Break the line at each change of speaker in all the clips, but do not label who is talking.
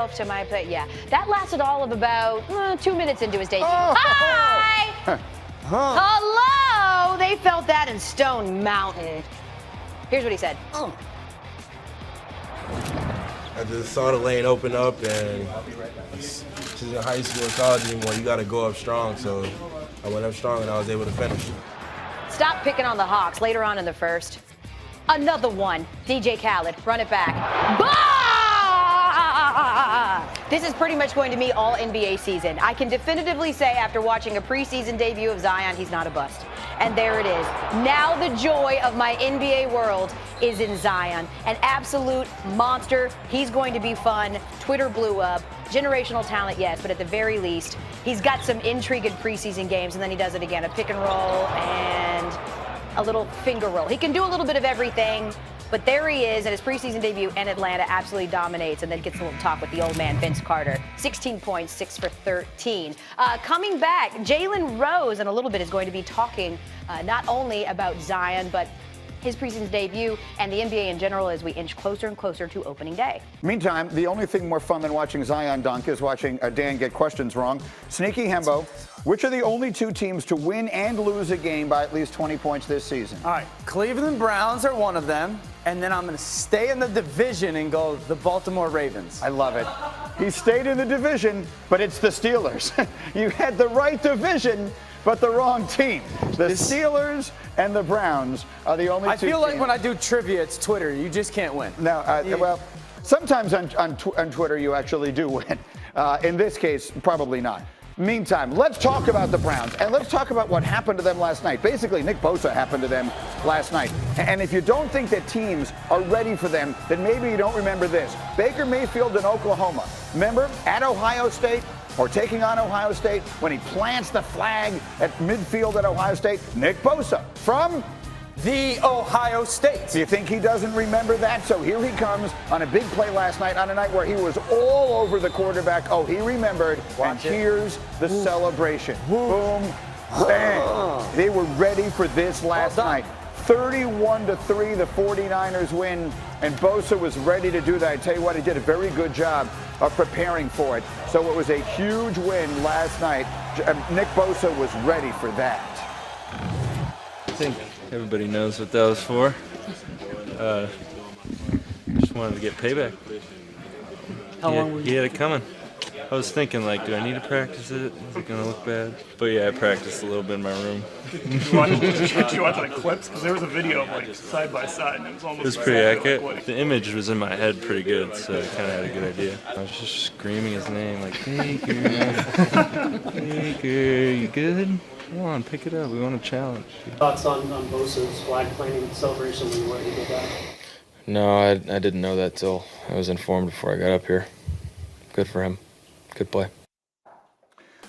to my plate. Yeah, that lasted all of about 2 minutes into his debut.
Oh.
Hi! Hello! They felt that in Stone Mountain. Here's what he said.
Oh.
I just saw the lane open up, and she's in high school and college anymore. You got to go up strong, so I went up strong and I was able to finish.
Stop picking on the Hawks later on in the first. Another one. DJ Khaled, run it back. Bah! This is pretty much going to be all NBA season. I can definitively say after watching a preseason debut of Zion, he's not a bust. And there it is. Now the joy of my NBA world is in Zion. An absolute monster. He's going to be fun. Twitter blew up. Generational talent, yes, but at the very least, he's got some intrigue in preseason games, and then he does it again. A pick and roll and a little finger roll. He can do a little bit of everything, but there he is at his preseason debut, and Atlanta absolutely dominates, and then gets a little talk with the old man, Vince Carter. 16 points, 6 for 13. Coming back, Jalen Rose in a little bit is going to be talking not only about Zion, but his preseason debut and the NBA in general as we inch closer and closer to opening day.
Meantime, the only thing more fun than watching Zion dunk is watching Dan get questions wrong. Sneaky Hembo, which are the only two teams to win and lose a game by at least 20 points this season?
All right, Cleveland Browns are one of them, and then I'm going to stay in the division and go the Baltimore Ravens.
I love it. He stayed in the division, but it's the Steelers. You had the right division, but the wrong team. The Steelers and the Browns are the only two teams.
I feel like when I do trivia, it's Twitter. You just can't win.
No, well, sometimes on Twitter you actually do win. In this case, probably not. Meantime, let's talk about the Browns, and let's talk about what happened to them last night. Basically, Nick Bosa happened to them last night. And if you don't think that teams are ready for them, then maybe you don't remember this. Baker Mayfield in Oklahoma. Remember, at Ohio State, or taking on Ohio State, when he plants the flag at midfield at Ohio State, Nick Bosa from
the Ohio State.
Do you think he doesn't remember that? So here he comes on a big play last night, on a night where he was all over the quarterback. Oh, he remembered.
Watch
and
it.
Here's the celebration. Boom, bang. They were ready for this last night. 31-3, the 49ers win, and Bosa was ready to do that. I tell you what, he did a very good job of preparing for it. So it was a huge win last night. Nick Bosa was ready for that.
I think everybody knows what that was for. Just wanted to get payback.
How long were you?
He had it coming. I was thinking, like, do I need to practice it? Is it going to look bad? But yeah, I practiced a little bit in my room.
Did you watch like clips? Because there was a video of like side by side, and it was almost.
It was pretty accurate. The image was in my head pretty good, so I kind of had a good idea. I was just screaming his name, like, Baker, Baker, you good? Come on, pick it up. We want a challenge.
Thoughts on Bosa's flag planting celebration when you were able to do that?
No, I didn't know that till I was informed before I got up here. Good for him. Good play.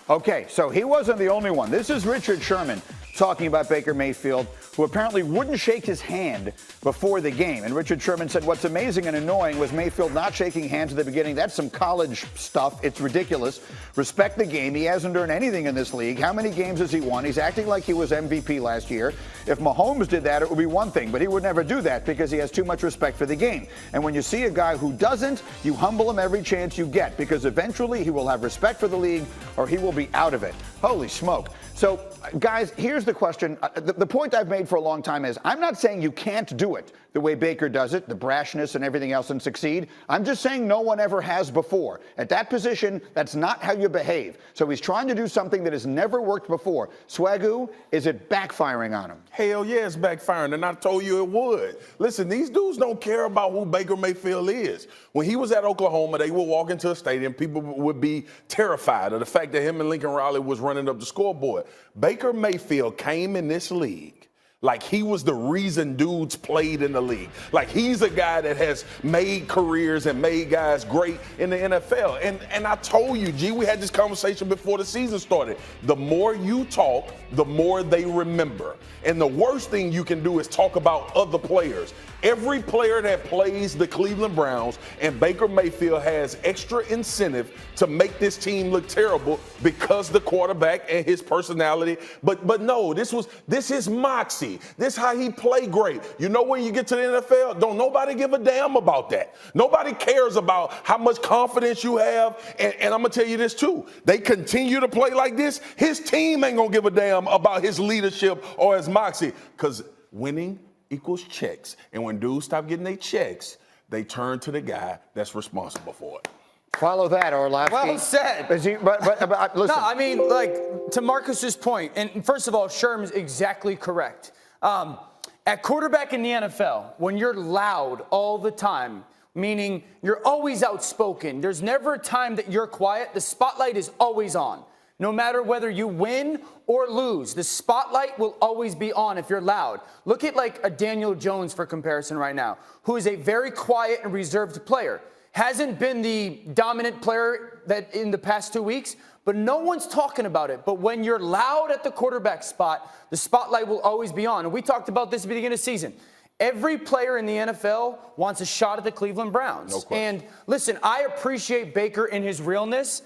Okay, so he wasn't the only one. This is Richard Sherman talking about Baker Mayfield, who apparently wouldn't shake his hand before the game. And Richard Sherman said what's amazing and annoying was Mayfield not shaking hands at the beginning. That's some college stuff. It's ridiculous. Respect the game. He hasn't earned anything in this league. How many games has he won? He's acting like he was MVP last year. If Mahomes did that, it would be one thing, but he would never do that because he has too much respect for the game. And when you see a guy who doesn't, you humble him every chance you get because eventually he will have respect for the league or he will be out of it. Holy smoke. So, guys, here's the question. The point I've made for a long time is I'm not saying you can't do it the way Baker does it, the brashness and everything else, and succeed. I'm just saying no one ever has before. At that position, that's not how you behave. So he's trying to do something that has never worked before. Swagoo, is it backfiring on him?
Hell yeah, it's backfiring, and I told you it would. Listen, these dudes don't care about who Baker Mayfield is. When he was at Oklahoma, they would walk into a stadium, people would be terrified of the fact that him and Lincoln Riley was running up the scoreboard. Baker Mayfield came in this league like he was the reason dudes played in the league. Like he's a guy that has made careers and made guys great in the NFL. And I told you, G, we had this conversation before the season started. The more you talk, the more they remember. And the worst thing you can do is talk about other players. Every player that plays the Cleveland Browns and Baker Mayfield has extra incentive to make this team look terrible because the quarterback and his personality. But no, this is moxie. This how he play great. You know, when you get to the NFL, don't nobody give a damn about that. Nobody cares about how much confidence you have. And I'm gonna tell you this too. They continue to play like this, his team ain't gonna give a damn about his leadership or his moxie. Because winning equals checks. And when dudes stop getting their checks, they turn to the guy that's responsible for it.
Follow that, Orlovsky.
Well said.
Listen.
No, I mean, like, to Marcus's point, and first of all, Sherm's exactly correct. At quarterback in the NFL, when you're loud all the time, meaning you're always outspoken, there's never a time that you're quiet, the spotlight is always on. No matter whether you win or lose, the spotlight will always be on if you're loud. Look at like a Daniel Jones for comparison right now, who is a very quiet and reserved player. Hasn't been the dominant player that in the past 2 weeks, but no one's talking about it. But when you're loud at the quarterback spot, the spotlight will always be on. And we talked about this at the beginning of the season. Every player in the NFL wants a shot at the Cleveland Browns.
No question.
And listen, I appreciate Baker in his realness,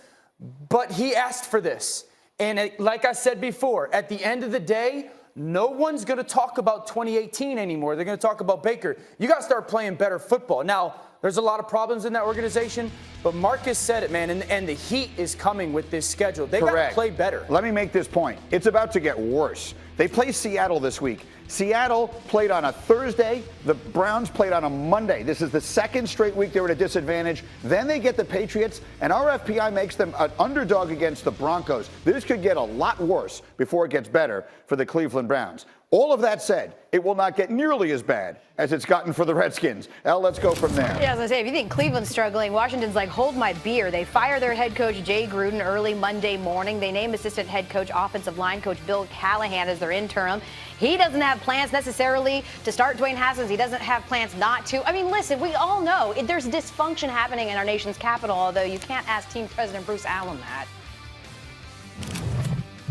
but he asked for this. And like I said before, at the end of the day, no one's going to talk about 2018 anymore. They're going to talk about Baker. You got to start playing better football. Now, there's a lot of problems in that organization, but Marcus said it, man, and the heat is coming with this schedule. They got to play better.
Let me make this point. It's about to get worse. They play Seattle this week. Seattle played on a Thursday. The Browns played on a Monday. This is the second straight week they were at a disadvantage. Then they get the Patriots, and our FPI makes them an underdog against the Broncos. This could get a lot worse before it gets better for the Cleveland Browns. All of that said, it will not get nearly as bad as it's gotten for the Redskins. Elle, let's go from there.
Yeah, I was going to say, if you think Cleveland's struggling, Washington's like, hold my beer. They fire their head coach, Jay Gruden, early Monday morning. They name assistant head coach, offensive line coach Bill Callahan as their interim. He doesn't have plans necessarily to start Dwayne Haskins. He doesn't have plans not to. I mean, listen, we all know there's dysfunction happening in our nation's capital, although you can't ask Team President Bruce Allen that.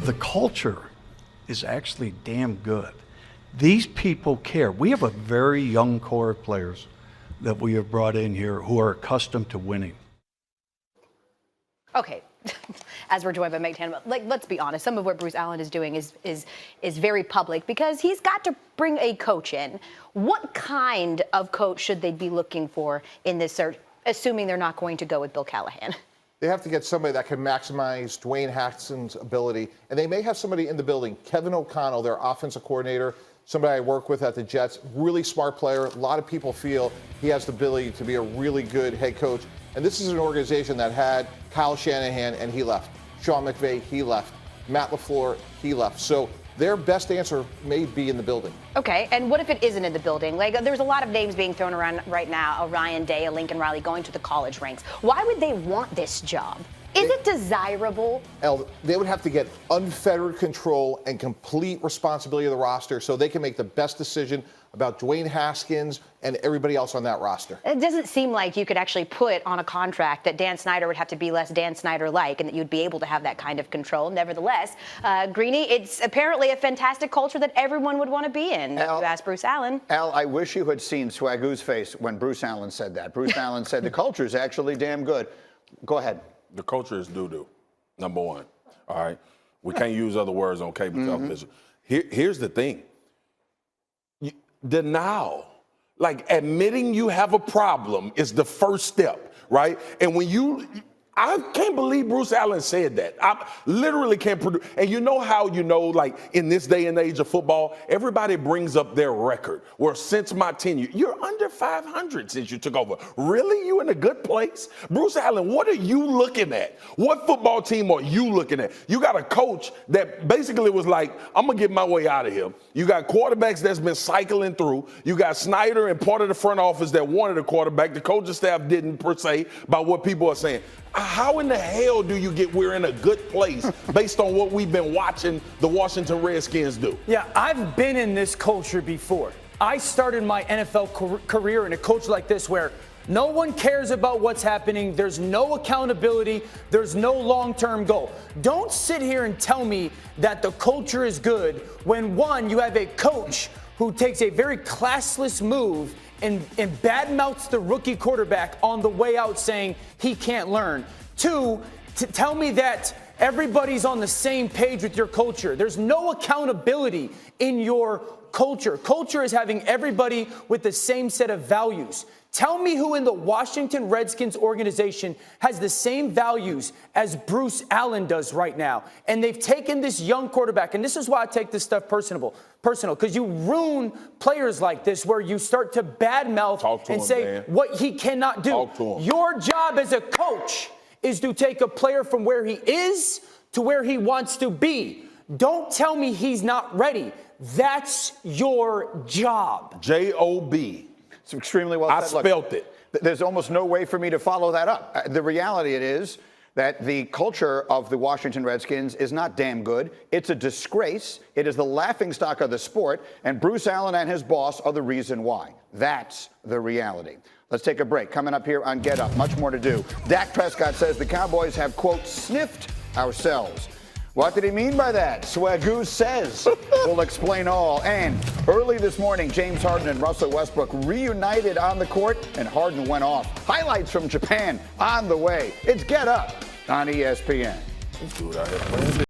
The culture is actually damn good. These people care. We have a very young core of players that we have brought in here who are accustomed to winning.
Okay. As we're joined by Meg Tannebaum, like, let's be honest, some of what Bruce Allen is doing is very public because he's got to bring a coach in. What kind of coach should they be looking for in this search, assuming they're not going to go with Bill Callahan?
They have to get somebody that can maximize Dwayne Haskins' ability, and they may have somebody in the building. Kevin O'Connell, their offensive coordinator, somebody I work with at the Jets, really smart player. A lot of people feel he has the ability to be a really good head coach. And this is an organization that had Kyle Shanahan, and he left. Sean McVay, he left. Matt LaFleur, he left. So their best answer may be in the building.
Okay, and what if it isn't in the building? Like, there's a lot of names being thrown around right now, a Ryan Day, a Lincoln Riley going to the college ranks. Why would they want this job? Is it desirable?
They would have to get unfettered control and complete responsibility of the roster so they can make the best decision about Dwayne Haskins and everybody else on that roster.
It doesn't seem like you could actually put on a contract that Dan Snyder would have to be less Dan Snyder-like and that you'd be able to have that kind of control. Nevertheless, Greeny, it's apparently a fantastic culture that everyone would want to be in. You ask Bruce Allen.
Al, I wish you had seen Swagoo's face when Bruce Allen said that. Bruce Allen said the culture is actually damn good. Go ahead.
The culture is doo-doo, number one. All right? We can't use other words on cable television. Here's the thing. Denial, like admitting you have a problem, is the first step, right? And when I can't believe Bruce Allen said that. I literally can't produce. And you know how, like in this day and age of football, everybody brings up their record. Well, since my tenure, you're under 500 since you took over. Really? You in a good place? Bruce Allen, what are you looking at? What football team are you looking at? You got a coach that basically was like, I'm going to get my way out of here. You got quarterbacks that's been cycling through. You got Snyder and part of the front office that wanted a quarterback. The coaching staff didn't, per se, by what people are saying. How in the hell do you get we're in a good place based on what we've been watching the Washington Redskins do?
Yeah, I've been in this culture before. I started my NFL career in a culture like this where no one cares about what's happening. There's no accountability. There's no long-term goal. Don't sit here and tell me that the culture is good when, one, you have a coach who takes a very classless move and badmouths the rookie quarterback on the way out saying he can't learn. 2, to tell me that everybody's on the same page with your culture. There's no accountability in your culture. Culture is having everybody with the same set of values. Tell me who in the Washington Redskins organization has the same values as Bruce Allen does right now. And they've taken this young quarterback, and this is why I take this stuff personal, because you ruin players like this where you start to badmouth and say what he cannot do. Your job as a coach is to take a player from where he is to where he wants to be. Don't tell me he's not ready. That's your job.
J-O-B.
It's extremely well said.
I spelt it.
There's almost no way for me to follow that up. The reality it is that the culture of the Washington Redskins is not damn good. It's a disgrace. It is the laughingstock of the sport, and Bruce Allen and his boss are the reason why. That's the reality. Let's take a break. Coming up here on Get Up, much more to do. Dak Prescott says the Cowboys have, quote, sniffed ourselves. What did he mean by that? Swagoo says. We'll explain all. And early this morning, James Harden and Russell Westbrook reunited on the court, and Harden went off. Highlights from Japan on the way. It's Get Up on ESPN.